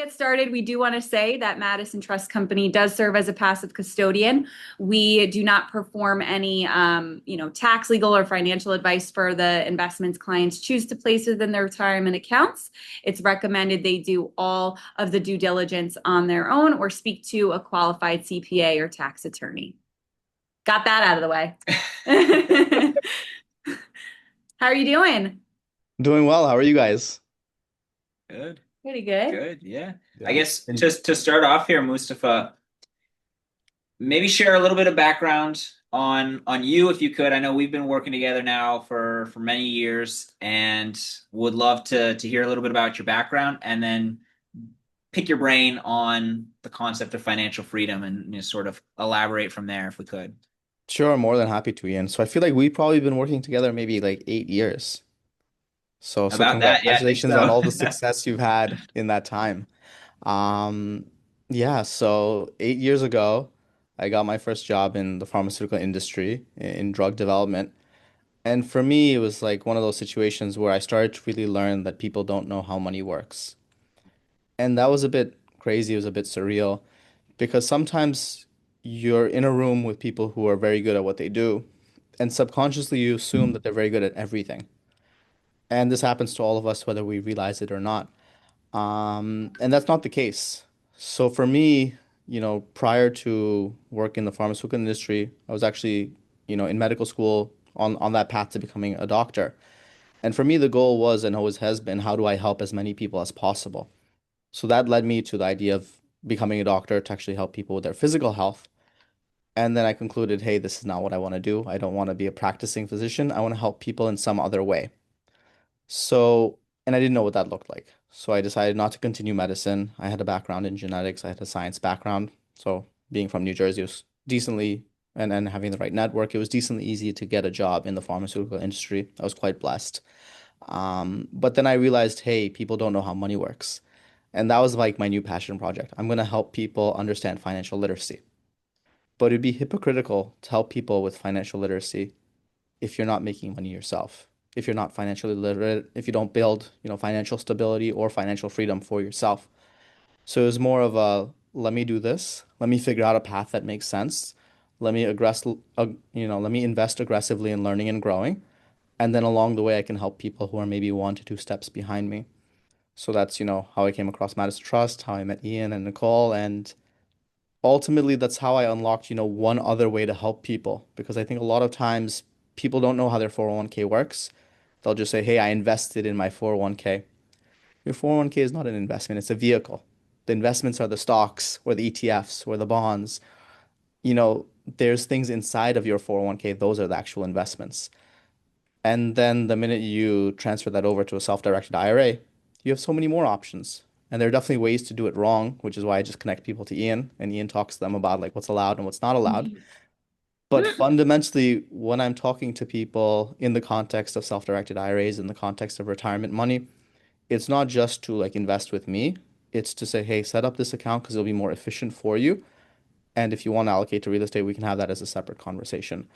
get started, we do want to say that Madison Trust Company does serve as a passive custodian. We do not perform any, tax, legal, or financial advice for the investments clients choose to place within their retirement accounts. It's recommended they do all of the due diligence on their own or speak to a qualified CPA or tax attorney. Got that out of the way. How are you doing? Doing well. How are you guys? Good, Pretty good. good, yeah. I Yeah. guess just to start off here, Mustafa, maybe share a little bit of background on you if you could. I know we've been working together now for many years and would love to hear a little bit about your background and then pick your brain on the concept of financial freedom and sort of elaborate from there if we could. Sure, more than happy to, Ian. So I feel like we've probably been working together maybe like 8 years. So About that, yeah, I think congratulations on so. all the success you've had in that time. Um, yeah, so 8 years ago, I got my first job in the pharmaceutical industry in drug development. And for me, it was like one of those situations where I started to really learn that people don't know how money works. And that was a bit crazy, it was a bit surreal because sometimes you're in a room with people who are very good at what they do, and subconsciously you assume that they're very good at everything. And this happens to all of us, whether we realize it or not. And that's not the case. So for me, prior to work in the pharmaceutical industry, I was actually, in medical school on that path to becoming a doctor. And for me, the goal was and always has been, how do I help as many people as possible? So that led me to the idea of becoming a doctor to actually help people with their physical health. And then I concluded, hey, this is not what I want to do. I don't want to be a practicing physician. I want to help people in some other way. So, and I didn't know what that looked like. So I decided not to continue medicine. I had a background in genetics, I had a science background. So being from New Jersey was decently, and having the right network, it was decently easy to get a job in the pharmaceutical industry. I was quite blessed. But then I realized, hey, people don't know how money works. And that was like my new passion project. I'm going to help people understand financial literacy. But it'd be hypocritical to help people with financial literacy if you're not making money yourself, if you're not financially literate, if you don't build, financial stability or financial freedom for yourself. So it was more of a let me do this, let me figure out a path that makes sense. Let me invest aggressively in learning and growing. And then along the way, I can help people who are maybe 1 to 2 steps behind me. So that's, how I came across Madison Trust, how I met Ian and Nicole, and ultimately that's how I unlocked, one other way to help people because I think a lot of times people don't know how their 401k works. They'll just say, "Hey, I invested in my 401k." Your 401k is not an investment, it's a vehicle. The investments are the stocks or the ETFs or the bonds. There's things inside of your 401k, those are the actual investments. And then the minute you transfer that over to a self-directed IRA, you have so many more options. And there are definitely ways to do it wrong, which is why I just connect people to Ian, and Ian talks to them about like what's allowed and what's not allowed. But fundamentally, when I'm talking to people in the context of self-directed IRAs, in the context of retirement money, it's not just to like invest with me. It's to say, hey, set up this account because it'll be more efficient for you. And if you want to allocate to real estate, we can have that as a separate conversation.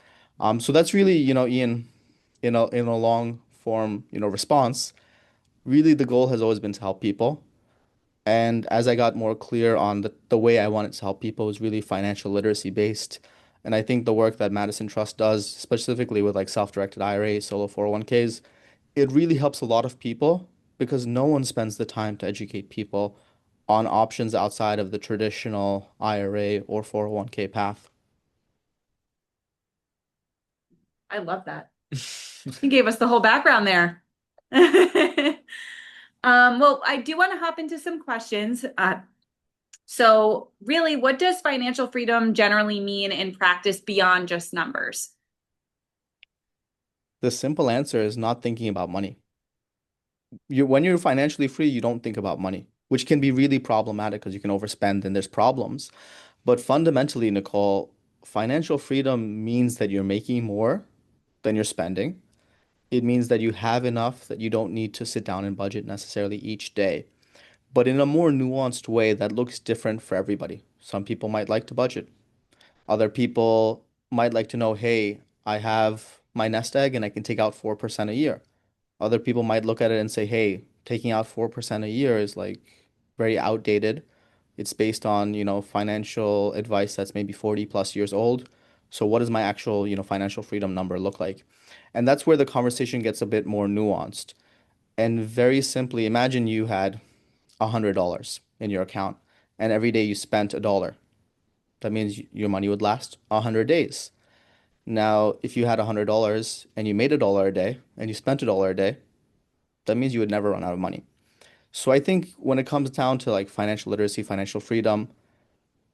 So that's really, Ian, in a long form, response. Really, the goal has always been to help people. And as I got more clear on the way I wanted to help people was really financial literacy based. And I think the work that Madison Trust does, specifically with like self-directed IRAs, solo 401ks, it really helps a lot of people because no one spends the time to educate people on options outside of the traditional IRA or 401k path. I love that. You gave us the whole background there. Well, I do want to hop into some questions. So really, what does financial freedom generally mean in practice beyond just numbers? The simple answer is not thinking about money. When you're financially free, you don't think about money, which can be really problematic because you can overspend and there's problems. But fundamentally, Nicole, financial freedom means that you're making more than you're spending. It means that you have enough that you don't need to sit down and budget necessarily each day, but in a more nuanced way that looks different for everybody. Some people might like to budget. Other people might like to know, hey, I have my nest egg and I can take out 4% a year. Other people might look at it and say, hey, taking out 4% a year is like very outdated. It's based on, financial advice that's maybe 40 plus years old. So what does my actual, financial freedom number look like? And that's where the conversation gets a bit more nuanced. And very simply, imagine you had $100 in your account and every day you spent a dollar. That means your money would last 100 days. Now, if you had $100 and you made a dollar a day and you spent a dollar a day, that means you would never run out of money. So I think when it comes down to like financial literacy, financial freedom,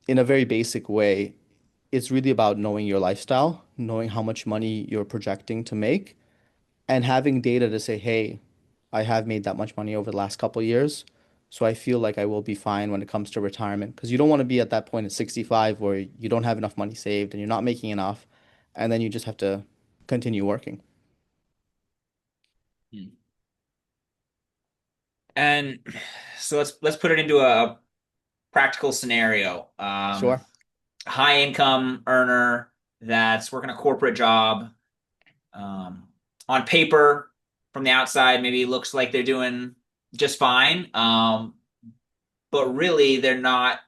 in a very basic way, it's really about knowing your lifestyle, knowing how much money you're projecting to make, and having data to say, hey, I have made that much money over the last couple of years. So I feel like I will be fine when it comes to retirement. Because you don't want to be at that point at 65 where you don't have enough money saved and you're not making enough, and then you just have to continue working. Hmm. And so let's put it into a practical scenario. Sure. High income earner that's working a corporate job. Um, on paper, from the outside, maybe it looks like they're doing just fine. But really, they're not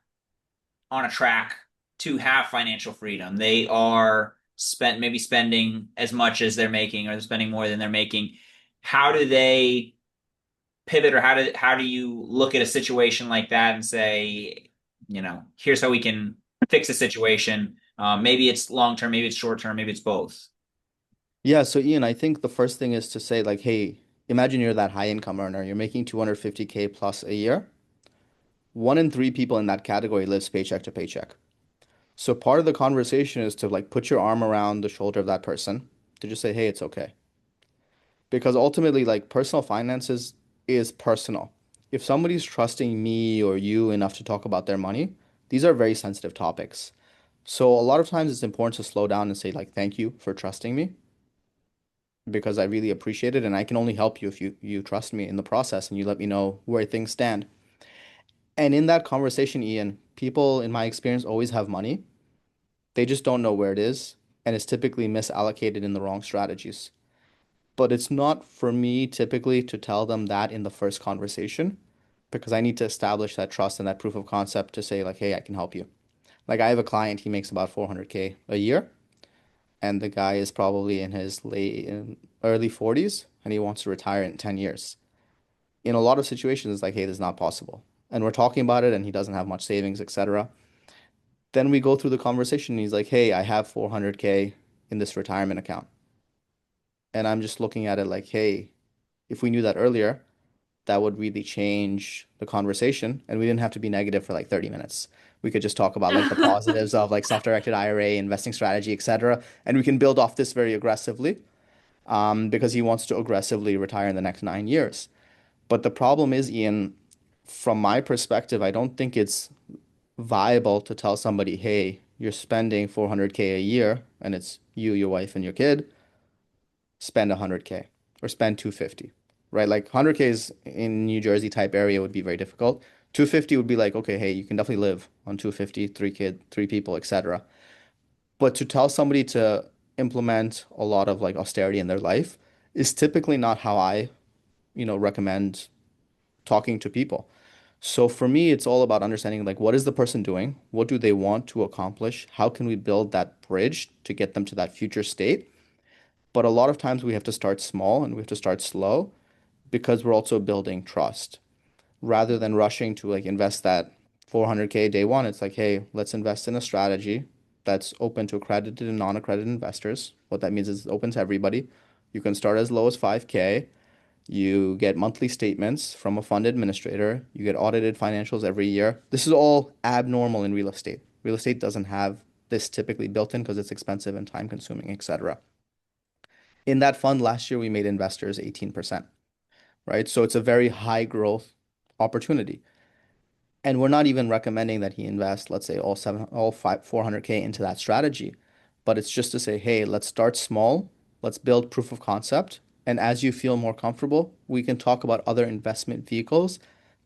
on a track to have financial freedom. They are maybe spending as much as they're making, or they're spending more than they're making. How do they pivot, or how do you look at a situation like that and say, here's how we can fix a situation? Maybe it's long term, maybe it's short term, maybe it's both. Yeah, so Ian, I think the first thing is to say like, hey, imagine you're that high income earner, you're making 250K plus a year. One in three people in that category lives paycheck to paycheck. So part of the conversation is to like put your arm around the shoulder of that person to just say, hey, it's okay. Because ultimately, like personal finances is personal. If somebody's trusting me or you enough to talk about their money, these are very sensitive topics. So a lot of times it's important to slow down and say like, thank you for trusting me because I really appreciate it and I can only help you if you trust me in the process and you let me know where things stand. And in that conversation, Ian, people in my experience always have money. They just don't know where it is, and it's typically misallocated in the wrong strategies. But it's not for me typically to tell them that in the first conversation because I need to establish that trust and that proof of concept to say like, hey, I can help you. Like I have a client, he makes about 400K a year, and the guy is probably in his early 40s and he wants to retire in 10 years. In a lot of situations, it's like, hey, this is not possible. And we're talking about it and he doesn't have much savings, etc. Then we go through the conversation and he's like, hey, I have 400K in this retirement account. And I'm just looking at it like, hey, if we knew that earlier, that would really change the conversation. And we didn't have to be negative for like 30 minutes. We could just talk about like the positives of like self-directed IRA, investing strategy, etc. And we can build off this very aggressively because he wants to aggressively retire in the next 9 years. But the problem is, Ian, from my perspective, I don't think it's viable to tell somebody, hey, you're spending 400K a year and it's you, your wife, and your kid, spend 100K or spend 250, right? Like 100K is in New Jersey type area would be very difficult. 250 would be like, okay, hey, you can definitely live on 250, three people, etc. But to tell somebody to implement a lot of like austerity in their life is typically not how I, recommend talking to people. So for me, it's all about understanding like what is the person doing? What do they want to accomplish? How can we build that bridge to get them to that future state? But a lot of times we have to start small and we have to start slow because we're also building trust. Rather than rushing to like invest that 400K day one, it's like, hey, let's invest in a strategy that's open to accredited and non-accredited investors. What that means is it's open to everybody. You can start as low as 5K. You get monthly statements from a fund administrator. You get audited financials every year. This is all abnormal in real estate. Real estate doesn't have this typically built in because it's expensive and time consuming, etc. In that fund last year, we made investors 18%, right? So it's a very high growth opportunity. And we're not even recommending that he invest, let's say, all 400K into that strategy. But it's just to say, hey, let's start small. Let's build proof of concept. And as you feel more comfortable, we can talk about other investment vehicles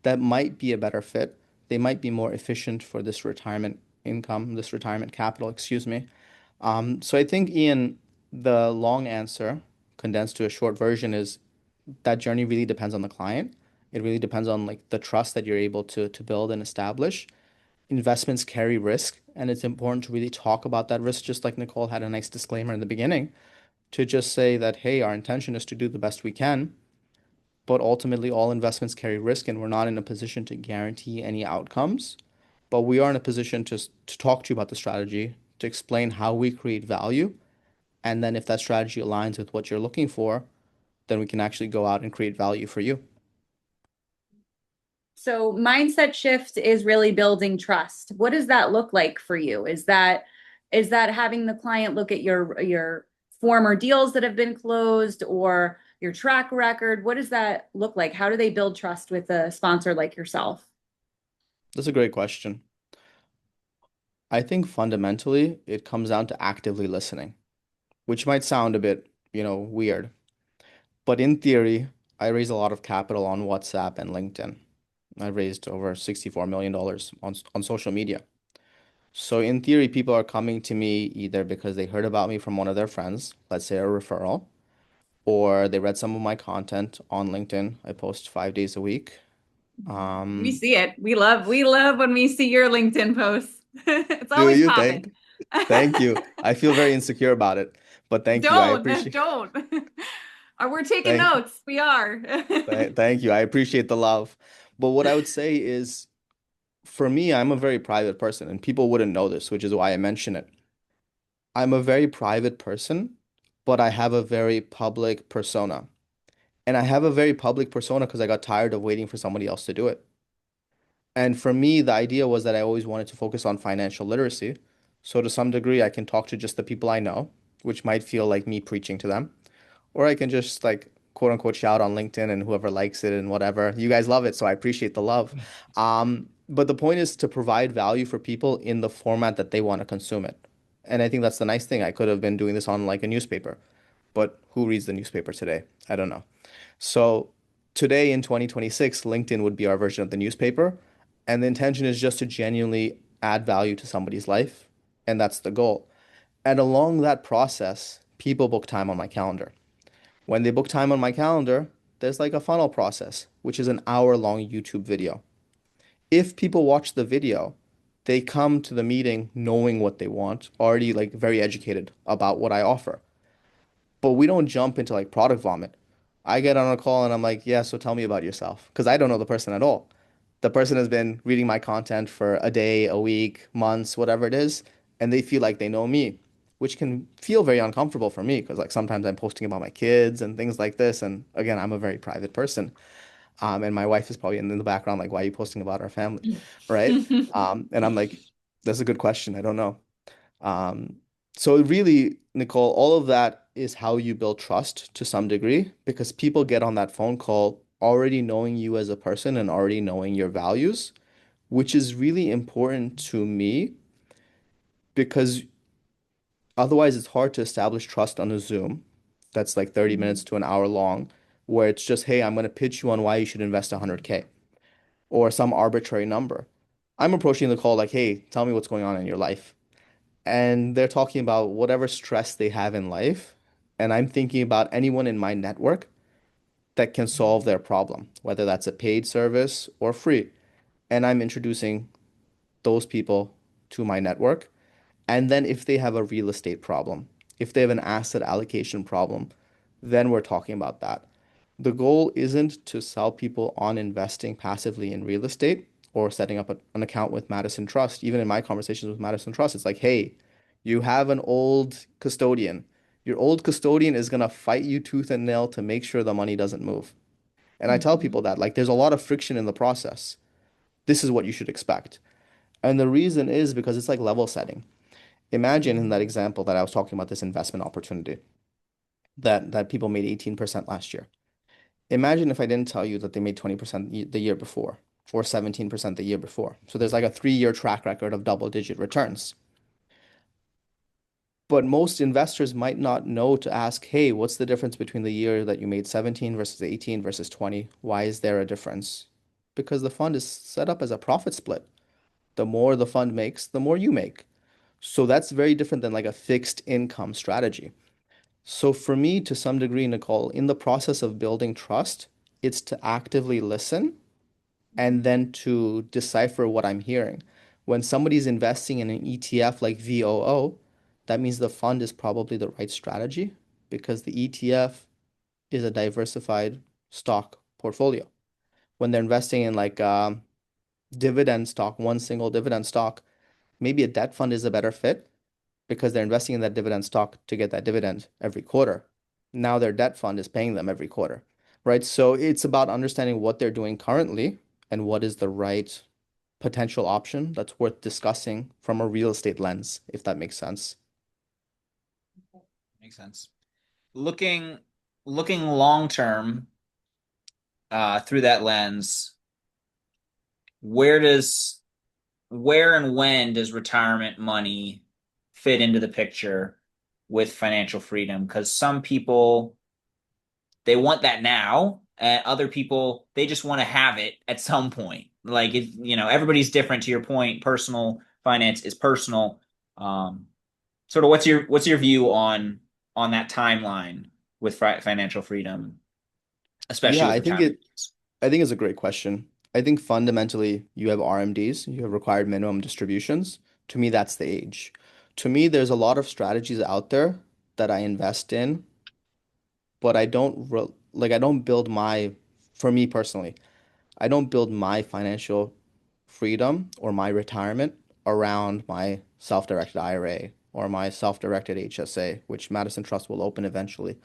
that might be a better fit. They might be more efficient for this retirement income, this retirement capital, excuse me. So I think, Ian, the long answer condensed to a short version is that journey really depends on the client It really depends on like the trust that you're able to build and establish. Investments carry risk, and it's important to really talk about that risk, just like Nicole had a nice disclaimer in the beginning, to just say that, hey, our intention is to do the best we can, but ultimately all investments carry risk, and we're not in a position to guarantee any outcomes. But we are in a position to talk to you about the strategy, to explain how we create value. And then if that strategy aligns with what you're looking for, then we can actually go out and create value for you. So mindset shift is really building trust. What does that look like for you? Is that having the client look at your former deals that have been closed or your track record? What does that look like? How do they build trust with a sponsor like yourself? That's a great question. I think fundamentally it comes down to actively listening, which might sound a bit, weird. But in theory, I raise a lot of capital on WhatsApp and LinkedIn. I raised over $64 million on social media. So in theory, people are coming to me either because they heard about me from one of their friends, let's say a referral, or they read some of my content on LinkedIn. I post 5 days a week. We Um, see it. We love when we see your LinkedIn posts. It's do always you popping. think? Thank you. I feel very insecure about it, but thank you. I Don't, appreciate don't. We're taking thank notes. We are. thank you. I appreciate the love. But what I would say is for me, I'm a very private person and people wouldn't know this, which is why I mention it. I'm a very private person, but I have a very public persona. And I have a very public persona because I got tired of waiting for somebody else to do it. And for me, the idea was that I always wanted to focus on financial literacy. So to some degree, I can talk to just the people I know, which might feel like me preaching to them. Or I can just like quote unquote shout on LinkedIn and whoever likes it and whatever. You guys love it, so I appreciate the love. But the point is to provide value for people in the format that they want to consume it. And I think that's the nice thing. I could have been doing this on like a newspaper, but who reads the newspaper today? I don't know. So today in 2026, LinkedIn would be our version of the newspaper. And the intention is just to genuinely add value to somebody's life. And that's the goal. And along that process, people book time on my calendar. When they book time on my calendar, there's like a funnel process, which is an hour-long YouTube video. If people watch the video, they come to the meeting knowing what they want, already like very educated about what I offer. But we don't jump into like product vomit. I get on a call and I'm like, yeah, so tell me about yourself. Because I don't know the person at all. The person has been reading my content for a day, a week, months, whatever it is, and they feel like they know me, which can feel very uncomfortable for me because like sometimes I'm posting about my kids and things like this. And again, I'm a very private person. And my wife is probably in the background, like, why are you posting about our family? Right? And I'm like, that's a good question. I don't know. Um, so really, Nicole, all of that is how you build trust to some degree because people get on that phone call already knowing you as a person and already knowing your values, which is really important to me because otherwise it's hard to establish trust on a Zoom that's like 30 minutes to an hour long, where it's just, hey, I'm going to pitch you on why you should invest 100K or some arbitrary number. I'm approaching the call like, hey, tell me what's going on in your life. And they're talking about whatever stress they have in life. And I'm thinking about anyone in my network that can solve their problem, whether that's a paid service or free. And I'm introducing those people to my network. And then if they have a real estate problem, if they have an asset allocation problem, then we're talking about that. The goal isn't to sell people on investing passively in real estate or setting up an account with Madison Trust. Even in my conversations with Madison Trust, it's like, hey, you have an old custodian. Your old custodian is going to fight you tooth and nail to make sure the money doesn't move. And I tell people that, like, there's a lot of friction in the process. This is what you should expect. And the reason is because it's like level setting. Imagine in that example that I was talking about this investment opportunity that people made 18% last year. Imagine if I didn't tell you that they made 20% the year before or 17% the year before. So there's like a 3-year track record of double-digit returns. But most investors might not know to ask, hey, what's the difference between the year that you made 17 versus 18 versus 20? Why is there a difference? Because the fund is set up as a profit split. The more the fund makes, the more you make. So that's very different than like a fixed income strategy. So for me, to some degree, Nicole, in the process of building trust, It's to actively listen and then to decipher what I'm hearing. When somebody's investing in an ETF like VOO, that means the fund is probably the right strategy because the ETF is a diversified stock portfolio. When they're investing in like dividend stock, one single dividend stock, maybe a debt fund is a better fit because they're investing in that dividend stock to get that dividend every quarter. Now their debt fund is paying them every quarter, right? So it's about understanding what they're doing currently and what is the right potential option that's worth discussing from a real estate lens, if that makes sense. Makes sense. Looking looking long term through that lens, where does where and when does retirement money fit into the picture with financial freedom? Because some people they want that now, and other people they just want to have it at some point. Like it, everybody's different. To your point, personal finance is personal. Um, Sort of, what's your view on that timeline with financial freedom, especially Yeah, with retirement? I think it's a great question. I think fundamentally you have RMDs, you have required minimum distributions. To me, that's the age. To me, there's a lot of strategies out there that I invest in, but I don't build for me personally, I don't build my financial freedom or my retirement around my self-directed IRA or my self-directed HSA, which Madison Trust will open eventually,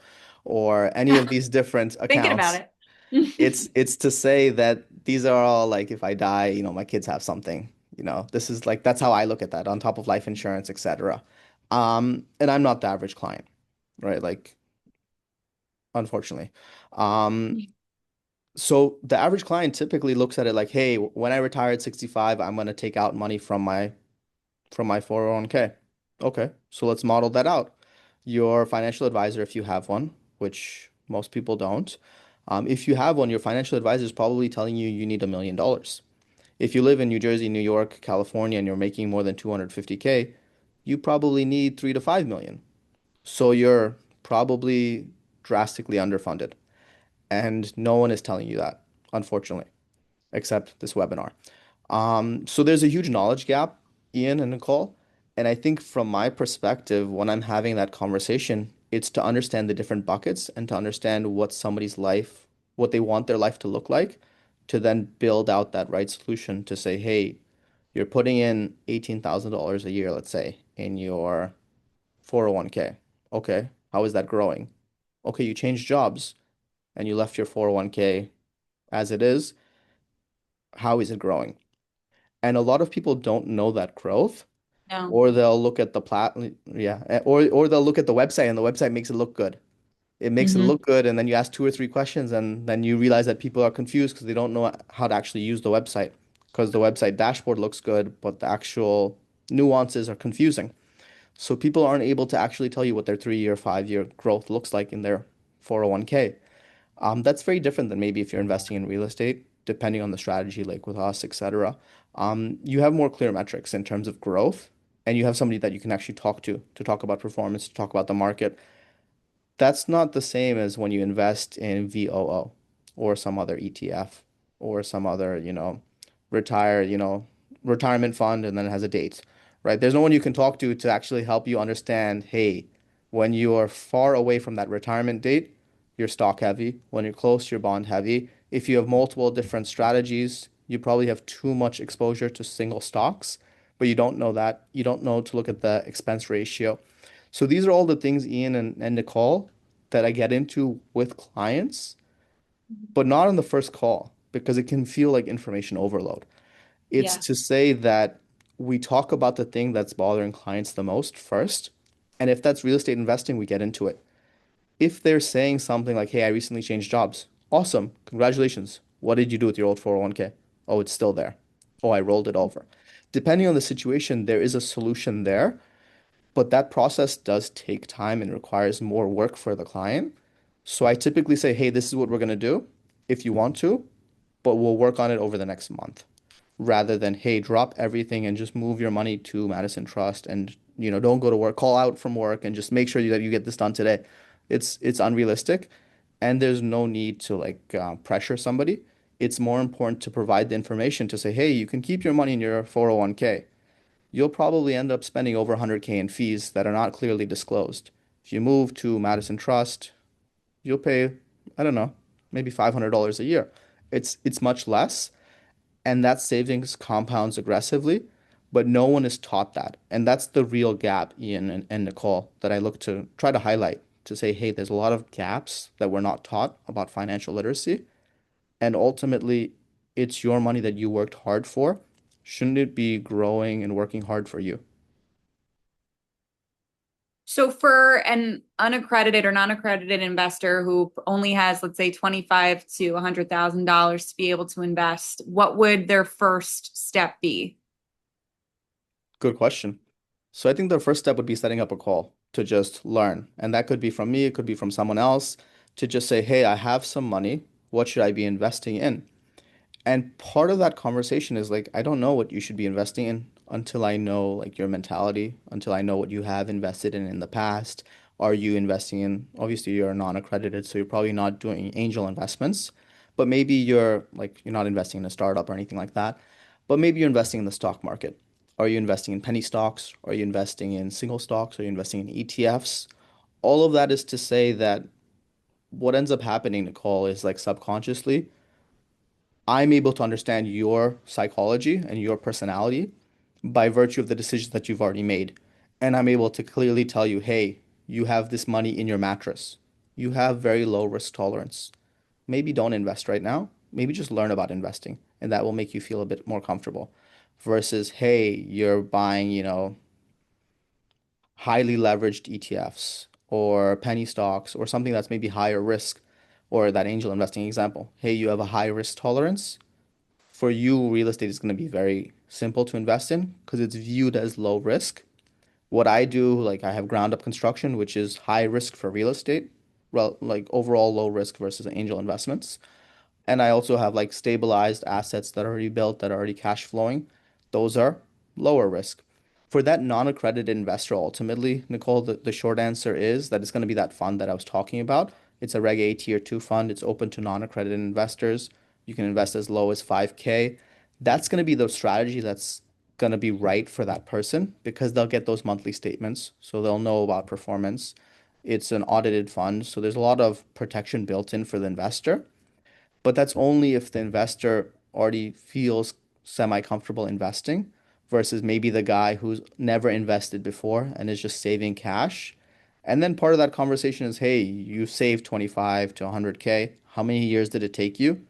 or any of these different Thinking about accounts. it. It's to say that these are all like if I die, my kids have something. This is like that's how I look at that on top of life insurance, etc. And I'm not the average client, right? Like unfortunately. Um, so the average client typically looks at it like, hey, when I retire at 65, I'm going to take out money from my 401k. Okay, so let's model that out. Your financial advisor, if you have one, which most people don't, if you have one, your financial advisor is probably telling you you need $1 million. If you live in New Jersey, New York, California, and you're making more than 250K, you probably need 3 to 5 million. So you're probably drastically underfunded. And no one is telling you that, unfortunately, except this webinar. So there's a huge knowledge gap, Ian and Nicole. And I think from my perspective, when I'm having that conversation, it's to understand the different buckets and to understand what somebody's life, what they want their life to look like, to then build out that right solution to say, hey, you're putting in $18,000 a year, let's say, in your 401k. Okay, how is that growing? Okay, you changed jobs and you left your 401k as it is. How is it growing? And a lot of people don't know that growth, No. or they'll look at the yeah, or they'll look at the website and the website makes it look good. It makes it Hmm. look good, and then you ask two or three questions, and then you realize that people are confused because they don't know how to actually use the website because the website dashboard looks good, but the actual nuances are confusing. So people aren't able to actually tell you what their 3 year, 5 year growth looks like in their 401k. That's very different than maybe if you're investing in real estate, depending on the strategy, like with us, etc. You have more clear metrics in terms of growth, and you have somebody that you can actually talk to talk about performance, to talk about the market. That's not the same as when you invest in VOO or some other ETF or some other, retirement fund and then it has a date, right? There's no one you can talk to actually help you understand, hey, when you are far away from that retirement date, you're stock heavy. When you're close, you're bond heavy. If you have multiple different strategies, you probably have too much exposure to single stocks, but you don't know that. You don't know to look at the expense ratio. So these are all the things, Ian and Nicole, that I get into with clients, but not on the first call because it can feel like information overload. It's Yeah. to say that we talk about the thing that's bothering clients the most first. And if that's real estate investing, we get into it. If they're saying something like, hey, I recently changed jobs, awesome, congratulations. What did you do with your old 401k? Oh, it's still there. Oh, I rolled it over. Depending on the situation, there is a solution there. But that process does take time and requires more work for the client. So I typically say, hey, this is what we're going to do if you want to, but we'll work on it over the next month rather than, hey, drop everything and just move your money to Madison Trust and, don't go to work, call out from work and just make sure that you get this done today. It's unrealistic. and there's no need to pressure somebody. It's more important to provide the information to say, hey, you can keep your money in your 401k. You'll probably end up spending over 100K in fees that are not clearly disclosed. If you move to Madison Trust, you'll pay, I don't know, maybe $500 a year. It's much less, and that savings compounds aggressively, but no one is taught that. And that's the real gap, Ian and Nicole, that I look to try to highlight to say, hey, there's a lot of gaps that we're not taught about financial literacy. And ultimately, it's your money that you worked hard for. Shouldn't it be growing and working hard for you? So for an unaccredited or non-accredited investor who only has, let's say, 25 to $100,000 to be able to invest, what would their first step be? Good question. So I think the first step would be setting up a call to just learn. And that could be from me, it could be from someone else to just say, hey, I have some money. What should I be investing in? And part of that conversation is like, I don't know what you should be investing in until I know like your mentality, until I know what you have invested in the past. Are you investing in, obviously you're non-accredited, so you're probably not doing angel investments, but maybe you're not investing in a startup or anything like that, but maybe you're investing in the stock market. Are you investing in penny stocks? Are you investing in single stocks? Are you investing in ETFs? All of that is to say that what ends up happening, Nicole, is like subconsciously I'm able to understand your psychology and your personality by virtue of the decisions that you've already made. And I'm able to clearly tell you, hey, you have this money in your mattress. You have very low risk tolerance. Maybe don't invest right now. Maybe just learn about investing, and that will make you feel a bit more comfortable. Versus, hey, you're buying, highly leveraged ETFs or penny stocks or something that's maybe higher risk, or that angel investing example. Hey, you have a high risk tolerance. For you, real estate is going to be very simple to invest in because it's viewed as low risk. What I do, like I have ground up construction, which is high risk for real estate, like overall low risk versus angel investments. And I also have like stabilized assets that are already built, that are already cash flowing. Those are lower risk. For that non-accredited investor, ultimately, Nicole, the short answer is that it's going to be that fund that I was talking about. It's a Reg A Tier 2 fund. It's open to non-accredited investors. You can invest as low as 5K. That's going to be the strategy that's going to be right for that person because they'll get those monthly statements. So they'll know about performance. It's an audited fund. So there's a lot of protection built in for the investor. But that's only if the investor already feels semi-comfortable investing versus maybe the guy who's never invested before and is just saving cash. And then part of that conversation is, hey, you saved 25 to 100K. How many years did it take you?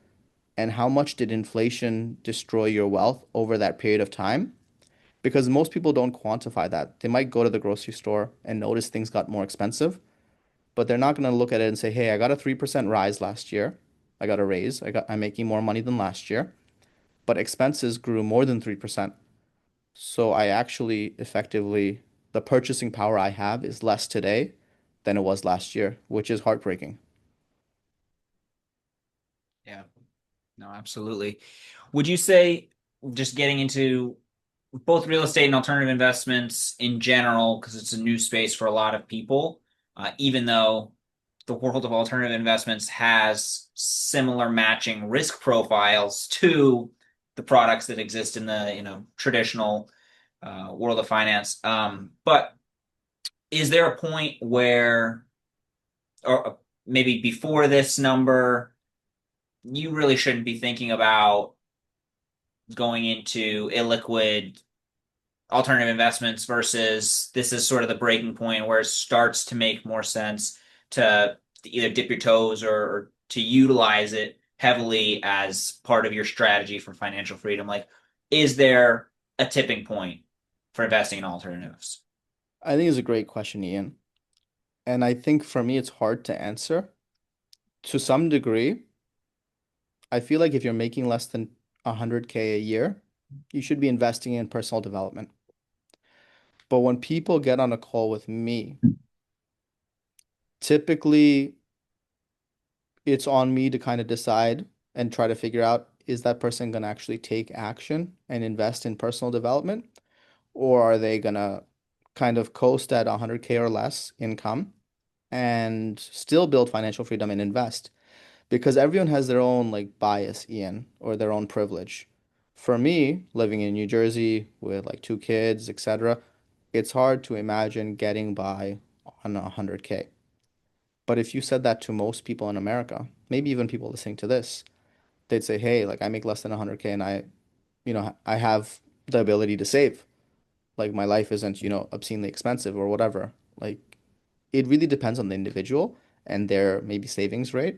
And how much did inflation destroy your wealth over that period of time? Because most people don't quantify that. They might go to the grocery store and notice things got more expensive, but they're not going to look at it and say, "Hey, I got a 3% rise last year. I got a raise. I'm making more money than last year, but expenses grew more than 3%. So I actually effectively the purchasing power I have is less today than it was last year, which is heartbreaking." Yeah, no, absolutely. Would you say, just getting into both real estate and alternative investments in general, because it's a new space for a lot of people, even though the world of alternative investments has similar matching risk profiles to the products that exist in the traditional world of finance. But is there a point where, or maybe before this number, you really shouldn't be thinking about going into illiquid alternative investments versus this is sort of the breaking point where it starts to make more sense to either dip your toes or to utilize it heavily as part of your strategy for financial freedom? Like, is there a tipping point for investing in alternatives? I think it's a great question, Ian. And I think for me, it's hard to answer. To some degree, I feel like if you're making less than 100K a year, you should be investing in personal development. But when people get on a call with me, typically it's on me to kind of decide and try to figure out is that person going to actually take action and invest in personal development, or are they going to kind of coast at 100K or less income and still build financial freedom and invest. Because everyone has their own like bias, Ian, or their own privilege. For me, living in New Jersey with like two kids, etc., it's hard to imagine getting by on 100K. But if you said that to most people in America, maybe even people listening to this, they'd say, "Hey, like I make less than 100K and I have the ability to save. Like my life isn't, obscenely expensive or whatever." Like it really depends on the individual and their maybe savings rate.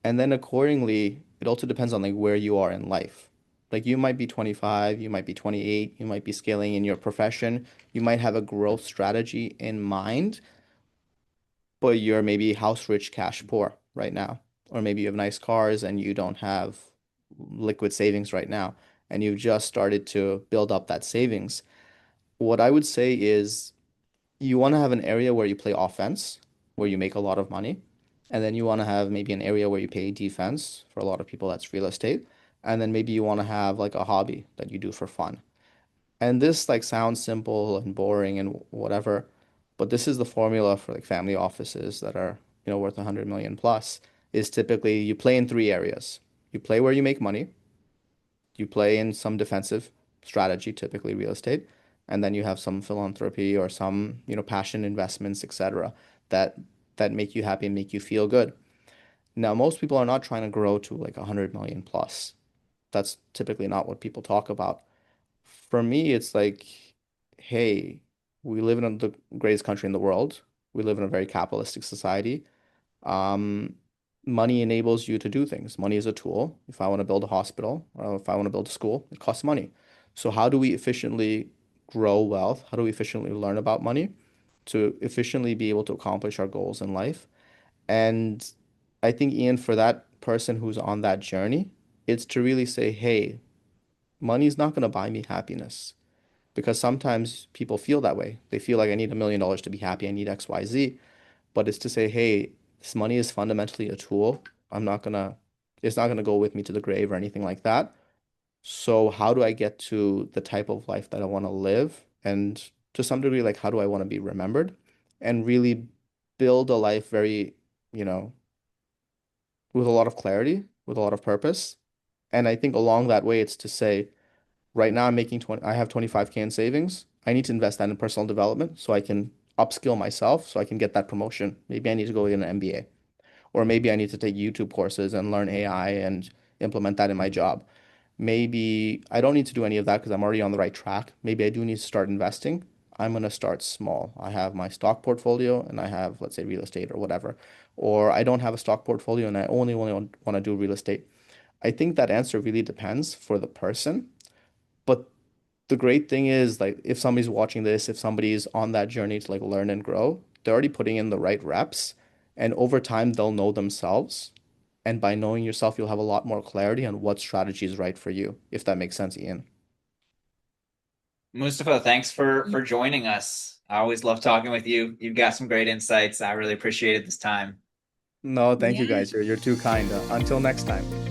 And then accordingly, it also depends on like where you are in life. Like you might be 25, you might be 28, you might be scaling in your profession, you might have a growth strategy in mind, but you're maybe house rich, cash poor right now. Or maybe you have nice cars and you don't have liquid savings right now, and you've just started to build up that savings. What I would say is you want to have an area where you play offense, where you make a lot of money. And then you want to have maybe an area where you pay defense. For a lot of people, that's real estate. And then maybe you want to have like a hobby that you do for fun. And this like sounds simple and boring and whatever, but this is the formula for like family offices that are, worth 100 million plus, is typically you play in three areas. You play where you make money, you play in some defensive strategy, typically real estate, and then you have some philanthropy or some, passion investments, etc., that that make you happy and make you feel good. Now, most people are not trying to grow to like 100 million plus. That's typically not what people talk about. For me, it's like, hey, we live in the greatest country in the world. We live in a very capitalistic society. Um, Money enables you to do things. Money is a tool. If I want to build a hospital or if I want to build a school, it costs money. So how do we efficiently grow wealth? How do we efficiently learn about money to efficiently be able to accomplish our goals in life? And I think, Ian, for that person who's on that journey, it's to really say, hey, money is not going to buy me happiness. Because sometimes people feel that way. They feel like I need $1 million to be happy. I need X, Y, Z. But it's to say, hey, this money is fundamentally a tool. I'm not gonna, it's not gonna go with me to the grave or anything like that. So how do I get to the type of life that I want to live? And to some degree, like how do I want to be remembered? And really build a life very, you know, with a lot of clarity, with a lot of purpose. And I think along that way, it's to say, right now I'm making 20, I have 25K in savings. I need to invest that in personal development so I can upskill myself so I can get that promotion. Maybe I need to go get an MBA, or maybe I need to take YouTube courses and learn AI and implement that in my job. Maybe I don't need to do any of that because I'm already on the right track. Maybe I do need to start investing. I'm going to start small. I have my stock portfolio and I have, let's say, real estate or whatever. Or I don't have a stock portfolio and I only want to do real estate. I think that answer really depends for the person. But the great thing is, like, if somebody's watching this, if somebody's on that journey to like learn and grow, they're already putting in the right reps, and over time they'll know themselves. And by knowing yourself, you'll have a lot more clarity on what strategy is right for you, if that makes sense, Ian. Mustafa, thanks for joining us. I always love talking with you. You've got some great insights. I really appreciated this time. No, thank you Yeah. guys. You're too kind. Until next time.